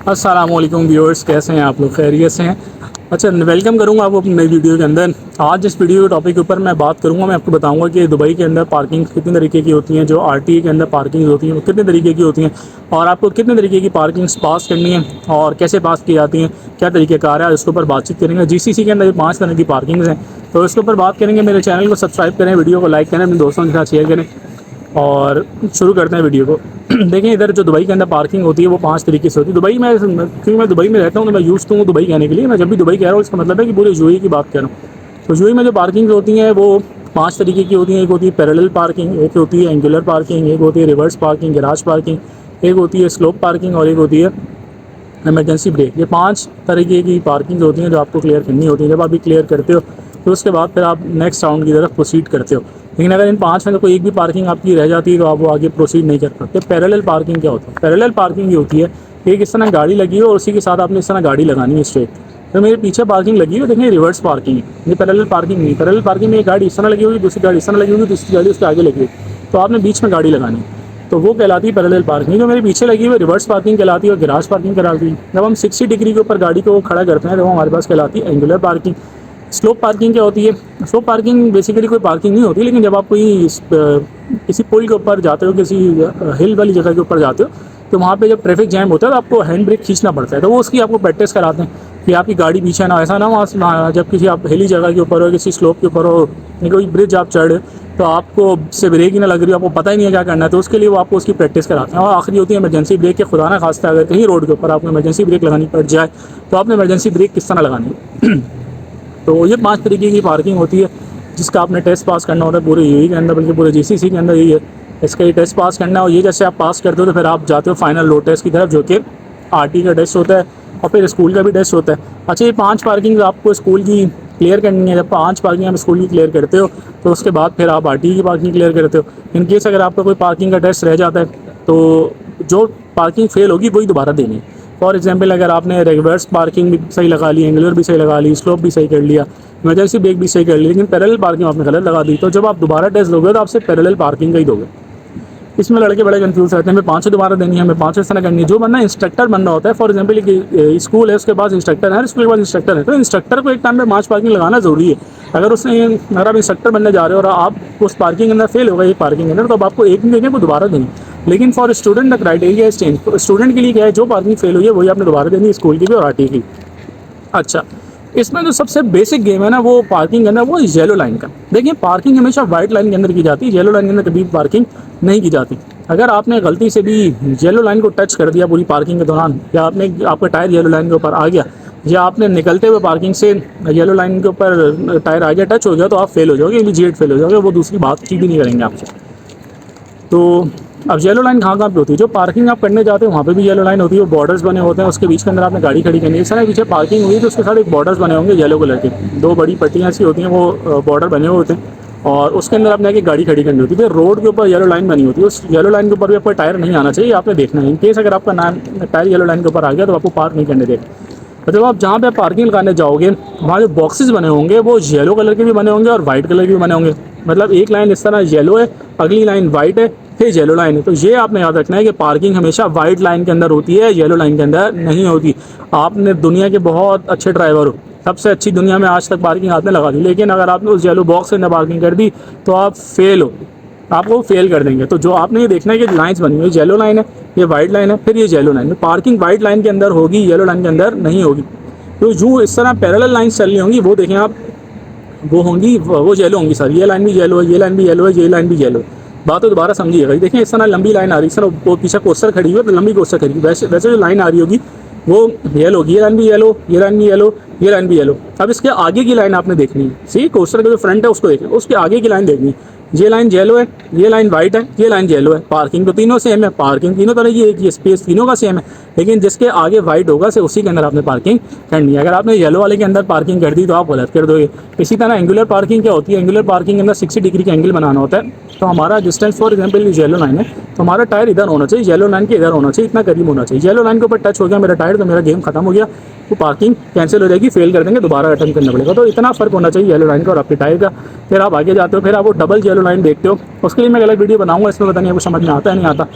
अस्सलाम वालेकुम व्यूअर्स, कैसे हैं आप लोग? खैरियत से हैं? अच्छा, वेलकम करूंगा आपको अपनी नई वीडियो के अंदर। आज इस वीडियो के टॉपिक के ऊपर मैं बात करूंगा। मैं आपको बताऊंगा कि दुबई के अंदर पार्किंग कितने तरीके की होती हैं, जो आरटीए के अंदर पार्किंग होती हैं वो कितने तरीके की होती हैं, और आपको कितने तरीके की पार्किंग्स पास करनी है और कैसे पास की जाती हैं, क्या तरीक़ेकार है, इसके ऊपर बातचीत करेंगे। जीसीसी के अंदर 5 तरह की पार्किंग्स हैं, तो इसके ऊपर बात करेंगे। मेरे चैनल को सब्सक्राइब करें, वीडियो को लाइक करें, अपने दोस्तों के साथ शेयर करें और शुरू करते हैं वीडियो को। देखिए, इधर जो दुबई के अंदर पार्किंग होती है वो 5 तरीके से होती है। दुबई में, क्योंकि मैं दुबई में रहता हूँ तो मैं यूज़ हूँ दुबई कहने के लिए। मैं जब भी दुबई कह रहा हूँ इसका मतलब है कि पूरे यूएई की बात कर रहा हूँ। तो यूएई में जो पार्किंग होती हैं वो 5 तरीके की होती हैं। एक होती है पैरेलल पार्किंग, एक होती है एंगुलर पार्किंग, एक होती है रिवर्स पार्किंग, गैराज पार्किंग, एक होती है स्लोप पार्किंग और एक होती है इमरजेंसी ब्रेक। ये 5 तरीके की पार्किंग होती हैं जो आपको क्लियर करनी होती है। जब आप ये क्लियर करते हो तो उसके बाद फिर आप नेक्स्ट राउंड की तरफ प्रोसीड करते हो। लेकिन अगर इन 5 में से कोई एक भी पार्किंग आपकी रह जाती है तो आप वो आगे प्रोसीड नहीं कर पाते। पैरेलल पार्किंग क्या होता है? पैरेलल पार्किंग ये होती है एक इस तरह गाड़ी लगी हो और उसी के साथ आपने इस तरह गाड़ी लगानी है स्ट्रेट। तो मेरे पीछे पार्किंग लगी है, देखिए रिवर्स पार्किंग है, ये पैरेलल पार्किंग नहीं। पैरेलल पार्किंग में एक गाड़ी इस तरह लगी होगी, दूसरी गाड़ी इस तरह लगी होगी, तीसरी गाड़ी उसके आगे लगी होगी, तो आपने बीच में गाड़ी लगानी है, तो वो कहलाती है पैरेलल पार्किंग। जो मेरे पीछे लगी हुई रिवर्स पार्किंग कहलाती है और गैराज पार्किंग कहलाती है। जब हम 60 डिग्री के ऊपर गाड़ी को खड़ा करते हैं तो हमारे पास कहलाती है एंगुलर पार्किंग। स्लोप पार्किंग क्या होती है? स्लोप पार्किंग बेसिकली कोई पार्किंग नहीं होती, लेकिन जब आप कोई किसी पुल के ऊपर जाते हो, किसी हिल वाली जगह के ऊपर जाते हो, तो वहाँ पे जब ट्रैफिक जैम होता है तो आपको हैंड ब्रेक खींचना पड़ता है। तो वो उसकी आपको प्रैक्टिस कराते हैं कि आपकी गाड़ी पीछे ना, ऐसा ना वहाँ जब किसी आप हिली जगह के ऊपर हो, किसी स्लोप के ऊपर हो, कोई ब्रिज आप चढ़, तो आपको से ब्रेक ही ना लग रही हो, आपको पता ही नहीं है क्या करना है, तो उसके लिए वो आपको उसकी प्रैक्टिस कराते हैं। और आखिरी होती है इमरजेंसी ब्रेक के। खुदा ना खास्ता अगर कहीं रोड के ऊपर आपको इमरजेंसी ब्रेक लगानी पड़ जाए तो आपने इमरजेंसी ब्रेक किस तरह लगानी है। तो ये 5 तरीके की पार्किंग होती है जिसका आपने टेस्ट पास करना होता है पूरे यूएई के अंदर, बल्कि पूरे जीसीसी के अंदर यही है। इसका ये टेस्ट पास करना है और ये जैसे आप पास करते हो तो फिर आप जाते हो फाइनल रोड टेस्ट की तरफ, जो कि आरटी का टेस्ट होता है और फिर स्कूल का भी टेस्ट होता है। अच्छा, ये 5 पार्किंग आपको स्कूल की क्लियर करनी है। जब 5 पार्किंग आप स्कूल की क्लियर करते हो तो उसके बाद फिर आप आरटी की पार्किंग क्लियर करते हो। इन केस अगर आपका कोई पार्किंग का टेस्ट रह जाता है तो जो पार्किंग फेल होगी वही दोबारा देनी है। फॉर एग्जांपल, अगर आपने रिवर्स पार्किंग भी सही लगा ली, एंगुलर भी सही लगा ली, स्लोप भी सही कर लिया, इमरजेंसी ब्रेक भी सही कर ली, लेकिन पैरेलल पार्किंग आपने गलत लगा दी, तो जब आप दोबारा टेस्ट दोगे तो आपसे पैरेलल पार्किंग का ही दोगे। इसमें लड़के बड़े कंफ्यूज रहते हैं, हमें 5 दोबारा देनी है, हमें 5 इस तरह करनी है। जो बंदा इंस्ट्रक्टर बनना होता है, फॉर एग्जांपल एक स्कूल है, उसके पास इंस्ट्रक्टर है, स्कूल के पास इंस्ट्रक्टर है, तो इंस्ट्रक्टर को एक टाइम में 5 पार्किंग लगाना जरूरी है। अगर आप इंस्ट्रक्टर बनने जा रहे हो और आप उस पार्किंग के अंदर फेल हो गए एक पार्किंग के अंदर, तो अब आपको एक नहीं देनी, वो दोबारा देनी। लेकिन for student the criteria is change. तो स्टूडेंट के लिए क्या है, जो पार्किंग फेल हुई है वही आपने दोबारा देनी है, स्कूल की भी और आरटी की। अच्छा, इसमें जो सबसे बेसिक गेम है ना वो पार्किंग के अंदर, वो येलो लाइन का। देखिए, पार्किंग हमेशा वाइट लाइन के अंदर की जाती है, येलो लाइन के अंदर कभी पार्किंग नहीं की जाती। अगर आपने गलती से भी येलो लाइन को टच कर दिया पूरी पार्किंग के दौरान, या आपका टायर येलो लाइन के ऊपर आ गया, या आपने निकलते हुए पार्किंग से येलो लाइन के ऊपर टायर आ गया, टच हो गया, तो आप फेल हो जाओगे, इमीडिएट फेल हो जाओगे, वो दूसरी बातचीत भी नहीं करेंगे आपसे। तो अब येलो लाइन कहाँ कहाँ पे होती है? जो पार्किंग आप करने जाते हो वहाँ पे भी येलो लाइन होती है, वो बॉर्डर्स बने होते हैं, उसके बीच के अंदर आपने गाड़ी खड़ी करनी है। इस तरह पीछे पार्किंग हुई तो उसके साथ एक बॉर्डर्स बने होंगे येलो कलर के, 2 बड़ी पट्टियाँ सी होती हैं, वो बॉर्डर बने हुए होते हैं, और उसके अंदर आपने आके गाड़ी खड़ी करनी होती है। फिर रोड के ऊपर येलो लाइन बनी होती है, उस येलो लाइन के ऊपर भी आपका टायर नहीं आना चाहिए, आपने देखना है। इन केस अगर आपका नाम टायर येलो लाइन के ऊपर आ गया तो आपको पार्क नहीं करने देगा। तो जब आप जहाँ पे पार्किंग लगाने जाओगे वहाँ जो बॉक्सेस बने होंगे वो येलो कलर के भी बने होंगे और वाइट कलर के भी बने होंगे। मतलब एक लाइन इस तरह येलो है, अगली लाइन वाइट है, फिर येलो लाइन है। तो ये आपने याद रखना है कि पार्किंग हमेशा वाइट लाइन के अंदर होती है, येलो लाइन के अंदर नहीं होती। आपने दुनिया के बहुत अच्छे ड्राइवर हो, सबसे अच्छी दुनिया में आज तक पार्किंग आपने लगा दी, लेकिन अगर आपने उस येलो बॉक्स के अंदर पार्किंग कर दी तो आप फेल हो, आपको फेल कर देंगे। तो जो आपने ये देखना है कि लाइंस बनी हुई है, येलो लाइन है, ये वाइट लाइन है, फिर ये येलो लाइन है। पार्किंग वाइट लाइन के अंदर होगी, येलो लाइन के अंदर नहीं होगी। तो जो इस तरह पैरेलल लाइंस चल रही होंगी वो देखें आप, वो होंगी, वो येलो होंगी सर, ये लाइन भी येलो है, ये लाइन भी येलो है, ये लाइन भी येलो है। बात तो दोबारा समझिएगा। देखिए, इस तरह लंबी लाइन आ रही है, इस तरह वो पीछे कोस्टर खड़ी हुई है, तो लंबी कोस्टर खड़ी, वैसे वैसे जो लाइन आ रही होगी वो येलो होगी, ये लाइन भी येलो, ये लाइन भी येलो, ये लाइन भी येलो। अब इसके आगे की लाइन आपने देखनी है, सी कोस्टर का जो फ्रंट है उसको देखें, उसके आगे की लाइन देखनी है। ये लाइन येलो है, ये लाइन वाइट है, ये लाइन येलो है। पार्किंग तो तीनों सेम है, पार्किंग तीनों तरह की एक ही, स्पेस तीनों का सेम है, लेकिन जिसके आगे वाइट होगा से उसी के अंदर आपने पार्किंग करनी है। अगर आपने येलो वाले के अंदर पार्किंग कर दी तो आप गलत कर दोगे। इसी तरह एंगुलर पार्किंग क्या होती है? एंगुलर पार्किंग के अंदर 60 डिग्री का एंगल बनाना होता है। तो हमारा distance, for example yellow line है, तो हमारा टायर इधर होना चाहिए, येलो लाइन के इधर होना चाहिए, इतना करीब होना चाहिए। येलो लाइन के ऊपर टच हो गया मेरा टायर तो मेरा गेम खत्म हो गया, तो पार्किंग कैंसिल हो जाएगी, फेल कर देंगे, दोबारा अटेम्प्ट करना पड़ेगा। तो इतना फर्क होना चाहिए येलो लाइन का और आपके टायर का। फिर आप आगे जाते हो, फिर आप वो डबल येलो लाइन देखते हो, उसके लिए मैं अलग वीडियो बनाऊंगा, इसमें पता नहीं आपको समझ में आता है नहीं आता।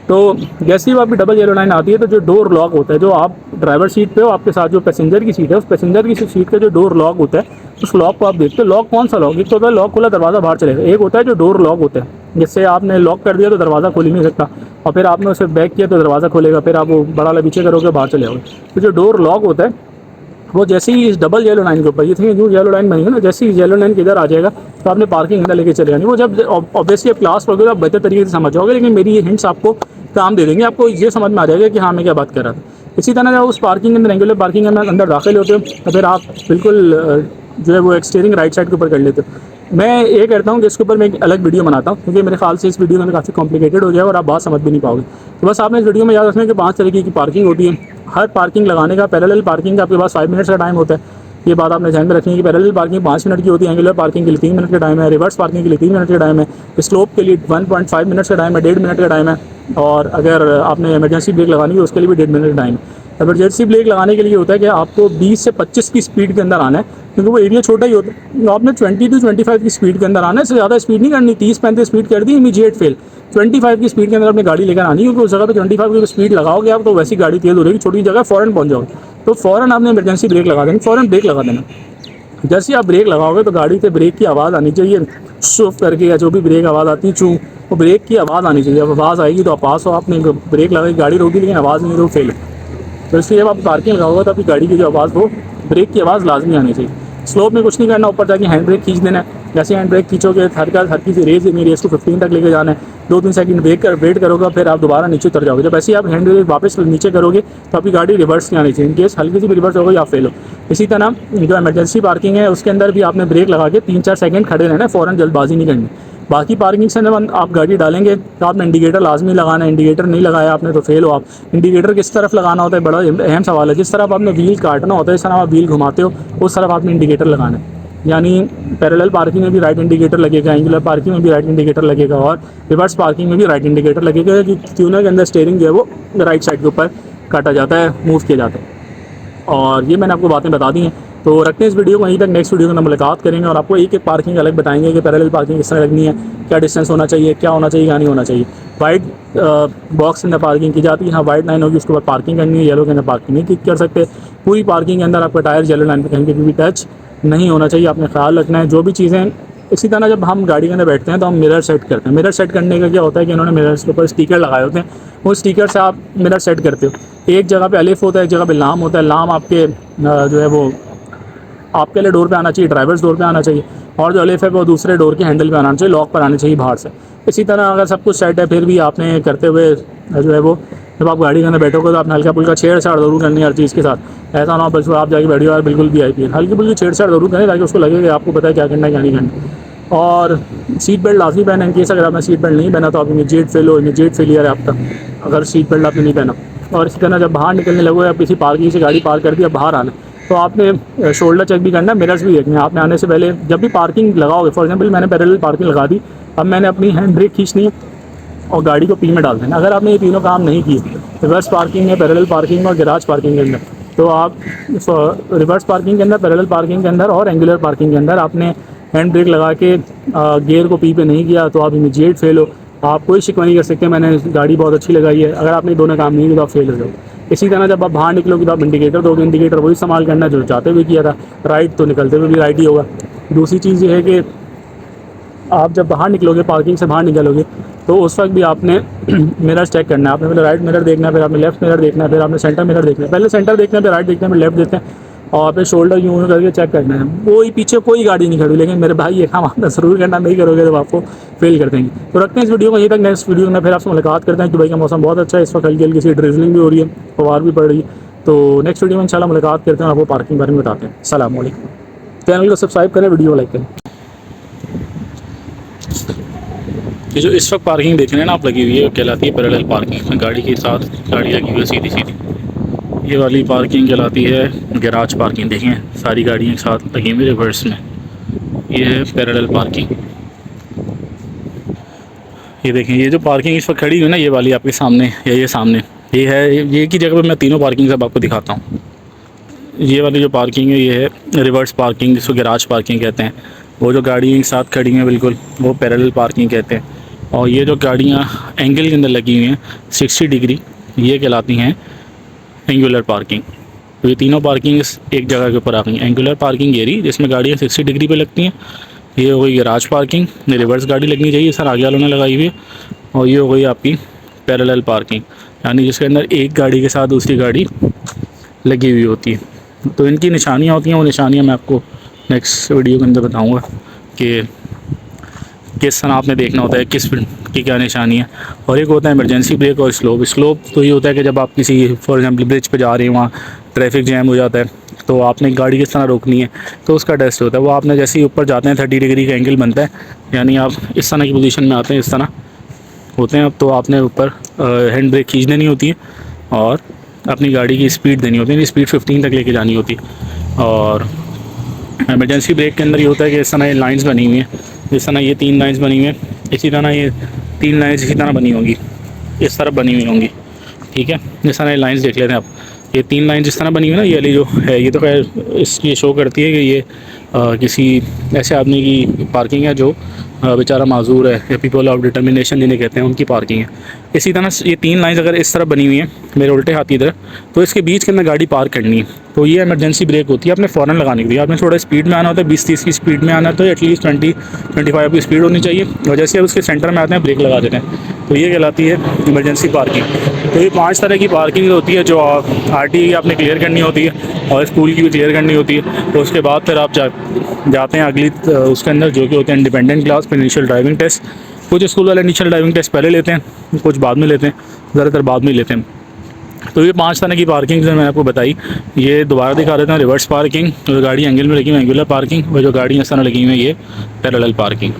तो जैसे ही आपकी डबल येलो लाइन आती है तो जो डोर लॉक होता है, जो आप ड्राइवर सीट पे हो, आपके साथ जो पैसेंजर की सीट है, उस पैसेंजर की सीट का जो डोर लॉक होता है, उस लॉक को आप देखते हो। लॉक कौन सा लॉक? एक तो होता है लॉक खुला दरवाज़ा बाहर चलेगा, एक होता है जो डोर लॉक होता है, जिससे आपने लॉक कर दिया तो दरवाज़ा खोल ही नहीं सकता, और फिर आपने उसे बैक किया तो दरवाज़ा खोलेगा, फिर आप वो बड़ा वाला पीछे करोगे बाहर चले जाओगे। तो जो डोर लॉक होता है वो जैसे ही इस डबल येलो लाइन के ऊपर, ये थी जो येलो लाइन बनी है ना, जैसे ही येलो लाइन के इधर आ जाएगा तो आपने पार्किंग अंदर लेके चले जानी। वो जब ऑब्वियसली आप क्लास पढ़ोगे तो आप बेहतर तरीके से समझ जाओगे, लेकिन मेरी ये हिंट्स आपको काम दे देंगे, आपको ये समझ में आ जाएगा कि हाँ मैं क्या बात कर रहा था। इसी तरह जब उस पार्किंग के अंदर, रेगुलर पार्किंग के अंदर दाखिल होते हो तो फिर आप बिल्कुल जो है वो एक्सटीरिंग राइट साइड के ऊपर कर लेते हो। मैं ये करता हूँ कि इसके ऊपर मैं एक अलग वीडियो बनाता हूँ, क्योंकि मेरे ख्याल से इस वीडियो में काफ़ी कॉम्प्लिकेटेड हो जाएगा और आप बात समझ भी नहीं पाओगे। तो बस आपने इस वीडियो में याद रखना है कि 5 तरीके की पार्किंग होती है। हर पार्किंग लगाने का, पैरेलल पार्किंग का आपके पास 5 मिनट्स का टाइम होता है। ये बात आपने ध्यान में रखनी है कि पैरेलल पार्किंग 5 मिनट की होती है, एंगुलर पार्किंग के लिए 3 मिनट का टाइम है, रिवर्स पार्किंग के लिए 3 मिनट का टाइम है, स्लोप के लिए 1.5 मिनट्स का टाइम है, 1.5 मिनट का टाइम है, और अगर आपने इमरजेंसी ब्रेक लगानी है उसके लिए भी 1.5 मिनट का टाइम है। इमरजेंसी ब्रेक लगाने के लिए होता है कि आपको 20 से 25 की स्पीड के अंदर आना है, क्योंकि वो एरिया छोटा ही होता है। तो आपने 20 to 25 की स्पीड के अंदर आना है, इससे ज़्यादा स्पीड नहीं करनी। 30-35 स्पीड कर दी, इमीडिएट फेल। 25 की स्पीड के अंदर अपनी गाड़ी लेकर आनी है, क्योंकि उस जगह पे 25 की स्पीड लगाओगे आप तो वैसी गाड़ी तेज़ हो रहेगी, छोटी जगह फ़ौरन पहुंच जाओगे। तो फ़ौरन आपने इमरजेंसी ब्रेक लगा देनी, फ़ौरन ब्रेक लगा देना। जैसे ही आप ब्रेक लगाओगे तो गाड़ी से ब्रेक की आवाज़ आनी चाहिए, शुफ करके, या जो भी ब्रेक आवाज़ आती है चूँ, वो ब्रेक की आवाज़ आनी चाहिए। अब आवाज़ आएगी तो आप पास हो, आपने ब्रेक लगाई, गाड़ी रोकी, लेकिन आवाज़ नहीं तो फेल। तो इसलिए जब आप पार्किंग लगाओगे तो आपकी गाड़ी की जो आवाज़ हो, ब्रेक की आवाज़ लाजमी आनी चाहिए। स्लोप में कुछ नहीं करना, ऊपर जाके हैंड ब्रेक खींच देना है। जैसे हैंड ब्रेक खींचोगे हर की रेस देनी, रेस को 15 तक लेके जाना है। 2-3 सेकंड वेट करोगे, फिर आप दोबारा नीचे उतर जाओगे। जब ऐसे ही आप हैंड ब्रेक वापस नीचे करोगे तो आपकी गाड़ी रिवर्स नहीं आनी चाहिए। इनकेस हल्की सी भी रिवर्स हो गई आप फेल हो। इसी तरह जो इमरजेंसी पार्किंग है उसके अंदर भी आपने ब्रेक लगा के 3-4 सेकंड खड़े रहना है, फ़ौरन जल्दबाजी नहीं करनी। बाकी पार्किंग से जब आप गाड़ी डालेंगे तो आपने इंडिकेटर लाजमी लगाना है। इंडिकेटर नहीं लगाया आपने तो फेल हो आप। इंडिकेटर किस तरफ लगाना होता है बड़ा अहम सवाल है। जिस तरफ आपने व्हील काटना होता है, इस तरह आप व्हील घुमाते हो, उस तरफ आपने इंडिकेटर लगाना है। यानी पैरेलल पार्किंग में भी राइट इंडिकेटर लगेगा, एंगुलर पार्किंग में भी राइट इंडिकेटर लगेगा, और रिवर्स पार्किंग में भी राइट इंडिकेटर लगेगा, कि ट्यूनर के अंदर स्टीयरिंग जो है वो राइट साइड के ऊपर काटा जाता है, मूव किया जाता है। और ये मैंने आपको बातें बता दी हैं। तो रखते हैं इस वीडियो को वहीं तक, नेक्स्ट वीडियो में मुलाकात करेंगे और आपको एक एक पार्किंग अलग बताएंगे कि पैरेलल पार्किंग किस तरह लगनी है, क्या डिस्टेंस होना चाहिए, क्या होना चाहिए, क्या नहीं होना चाहिए। वाइट बॉक्स के अंदर पार्किंग की जाती है, हाँ वाइट लाइन होगी उसके बाद पार्किंग करनी है, येलो के अंदर पार्किंग नहीं कर सकते। पूरी पार्किंग के अंदर आपका टायर येलो लाइन पर कहीं भी टच नहीं होना चाहिए, आपने ख्याल रखना है जो भी चीज़ें। इसी तरह जब हम गाड़ी के अंदर बैठते हैं तो हम मिरर सेट करते हैं। मिरर सेट करने का क्या होता है कि इन्होंने मिरर्स के ऊपर स्टिकर लगाए होते हैं, वो स्टिकर से आप मिरर सेट करते हो। एक जगह पे अलिफ होता है, एक जगह पे लाम होता है। लाम आपके जो है वो आपके लिए डोर पे आना चाहिए, ड्राइवर्स डोर पे आना चाहिए, और जो अलिफ है वो दूसरे डोर के हैंडल पे आना चाहिए, लॉक पर आना चाहिए बाहर से। इसी तरह अगर सब कुछ सेट है फिर भी आपने करते हुए जो है वो, जब आप गाड़ी के अंदर बैठोगे तो आपने हल्का फुल्का छेड़छाड़ जरूर करनी है हर चीज़ के साथ। ऐसा ना हो बस आप जाके बैठिए यार बिल्कुल भी आई पी, हल्की फुल्की छेड़छाड़ जरूर करें ताकि उसको लगे कि आपको पता है क्या करना है क्या नहीं करना। और सीट बेल्ट लाजमी पहना, इनकेस अगर आपने सीट बेल्ट नहीं पहना तो आप इमीडिएट फेल हो, इमीडिएट फेलियर है आपका अगर सीट बेल्ट आपने नहीं पहना। और इसी तरह जब बाहर निकलने लगोगे, आप किसी पार्किंग से गाड़ी पार्क कर दी, अब बाहर आना तो आपने शोल्डर चेक भी करना है, मिरर्स भी देखने हैं। आपने आने से पहले जब भी पार्किंग लगाओगे, फॉर एग्जांपल मैंने पैरेलल पार्किंग लगा दी, अब मैंने अपनी हैंड ब्रेक खींचनी है और गाड़ी को पी में डाल देना। अगर आपने ये तीनों काम नहीं किए, रिवर्स पार्किंग में, पैरेलल पार्किंग में और गैराज पार्किंग के अंदर, तो आप रिवर्स पार्किंग के अंदर, पैरेलल पार्किंग के अंदर और एंगुलर पार्किंग के अंदर आपने हैंड ब्रेक लगा के गियर को पी पे नहीं किया तो आप इमीडिएट फेल हो। आप कोई शिकवा नहीं कर सकते मैंने गाड़ी बहुत अच्छी लगाई है, अगर आपने दोनों काम नहीं किए तो आप फेल हो जाओगे। इसी तरह जब आप बाहर निकलोगे तो आप इंडिकेटर दोगे, इंडिकेटर वही इस्तेमाल करना जो जाते हुए किया था, राइट तो निकलते हुए भी राइट ही होगा। दूसरी चीज़ ये है कि आप जब बाहर निकलोगे, पार्किंग से बाहर निकलोगे, तो उस वक्त भी आपने मिरर चेक करना है। आपने पहले राइट मिरर देखना है, फिर आपने लेफ्ट मिरर देखना है, फिर आपने सेंटर मिरर देखना है। पहले सेंटर देखना है, फिर राइट देखना है, फिर लेफ्ट देखते हैं, और फिर शोल्डर यूँ करके चेक करना है। कोई पीछे कोई गाड़ी नहीं खड़ी, लेकिन मेरे भाई ये काम आपने ज़रूर करना, नहीं करोगे तो आपको फेल कर देंगे। तो रखते हैं इस वीडियो को यहीं तक, नेक्स्ट वीडियो में फिर आपसे मुलाकात करते हैं। दुबई का मौसम बहुत अच्छा है इस वक्त, हल्की हल्की सी ड्रिजलिंग भी हो रही है, फवार भी पड़ रही है। तो नेक्स्ट वीडियो में इंशाल्लाह मुलाकात करते हैं और आपको पार्किंग बारे में बताते हैं। अस्सलाम वालेकुम। चैनल को सब्सक्राइब करें, वीडियो को लाइक करें। ये जो इस वक्त पार्किंग देख रहे हैं ना आप लगी हुई है, कहलाती है पैरेलल पार्किंग। इसमें गाड़ी के साथ गाड़ी लगी हुई है सीधी सीधी। ये वाली पार्किंग कहलाती है गैराज पार्किंग। देखें सारी गाड़ियाँ एक साथ लगी हुई रिवर्स में, ये है पैरेलल पार्किंग। ये देखें ये जो पार्किंग इस वक्त खड़ी हुई है ना, ये वाली आपके सामने या ये सामने, ये है ये की जगह पर मैं तीनों पार्किंग सब आपको दिखाता हूँ। ये वाली जो पार्किंग है ये है रिवर्स पार्किंग, जिसको गैराज पार्किंग कहते हैं। वो जो गाड़ी एक साथ खड़ी हैं बिल्कुल, वो पैरेलल पार्किंग कहते हैं। और ये जो गाड़ियाँ एंगल के अंदर लगी हुई हैं 60 डिग्री, ये कहलाती हैं एंगुलर पार्किंग। तो ये तीनों पार्किंग एक जगह के ऊपर आ गई। एंगुलर पार्किंग ये रही जिसमें गाड़ियाँ 60 डिग्री पे लगती हैं। ये हो गई गैराज पार्किंग, ये रिवर्स गाड़ी लगनी चाहिए, सर आगे वालों ने लगाई हुई है। और ये हो गई आपकी पैरेलल पार्किंग, यानी जिसके अंदर एक गाड़ी के साथ दूसरी गाड़ी लगी हुई होती है। तो इनकी निशानियाँ होती हैं, वो निशानियाँ मैं आपको नेक्स्ट वीडियो के अंदर बताऊँगा कि किस तरह आपने देखना होता है, किस की क्या निशानी है। और एक होता है इमरजेंसी ब्रेक और स्लोप। स्लोप तो ये होता है कि जब आप किसी फॉर एग्जांपल ब्रिज पे जा रहे हैं, वहाँ ट्रैफिक जैम हो जाता है, तो आपने गाड़ी किस तरह रोकनी है, तो उसका टेस्ट होता है। वो आपने जैसे ही ऊपर जाते हैं 30 डिग्री का एंगल बनता है, यानी आप इस तरह की पोजीशन में आते हैं, इस तरह होते हैं अब, तो आपने ऊपर हैंड ब्रेक खींच देनी होती है और अपनी गाड़ी की स्पीड देनी होती है, स्पीड 15 तक लेके जानी होती है। और इमरजेंसी ब्रेक के अंदर ये होता है कि इस तरह ये लाइन्स बनी हुई हैं, जिस तरह ये 3 लाइन्स बनी हुई हैं, इसी तरह ये 3 लाइन्स इसी तरह बनी होंगी, इस तरफ बनी हुई होंगी, ठीक है। जिस तरह ये लाइन्स देख लेते हैं आप, ये 3 लाइन जिस तरह बनी हुई है ना, ये वाली जो है, ये तो खैर ये शो करती है कि ये किसी ऐसे आदमी की पार्किंग है जो बेचारा माजूर है, या पीपल ऑफ डिटर्मिनेशन जिन्हें कहते हैं, उनकी पार्किंग है। इसी तरह ये 3 लाइन्स अगर इस तरफ बनी हुई हैं मेरे उल्टे हाथ की तरफ, तो इसके बीच के अंदर गाड़ी पार्क करनी है, तो ये इमरजेंसी ब्रेक होती है। आपने फ़ौरन लगाने के लिए आपने थोड़ा स्पीड में आना होता है, 20-30 की स्पीड में आना है, तो एटलीस्ट 20-25 की स्पीड होनी चाहिए। और जैसे आप उसके सेंटर में आते हैं ब्रेक लगा देते हैं, तो ये कहलाती है इमरजेंसी पार्किंग। तो ये 5 तरह की पार्किंग होती है जो RT आपने क्लियर करनी होती है, और स्कूल की भी क्लियर करनी होती है। तो उसके बाद फिर आप जाते हैं अगली उसके अंदर, जो कि होते हैं इंडिपेंडेंट क्लास, फिर इनिशियल ड्राइविंग टेस्ट। कुछ स्कूल वाले इनिशियल ड्राइविंग टेस्ट पहले लेते हैं, कुछ बाद में लेते हैं, ज़्यादातर बाद में लेते हैं। तो ये 5 तरह की पार्किंग जो मैंने आपको बताई, ये दोबारा दिखा देता हूँ। रिवर्स पार्किंग, जो गाड़ी एंगल में लगी हुई एंगुलर पार्किंग, और जो गाड़ी इस तरह लगी हुई है ये पैरेलल पार्किंग।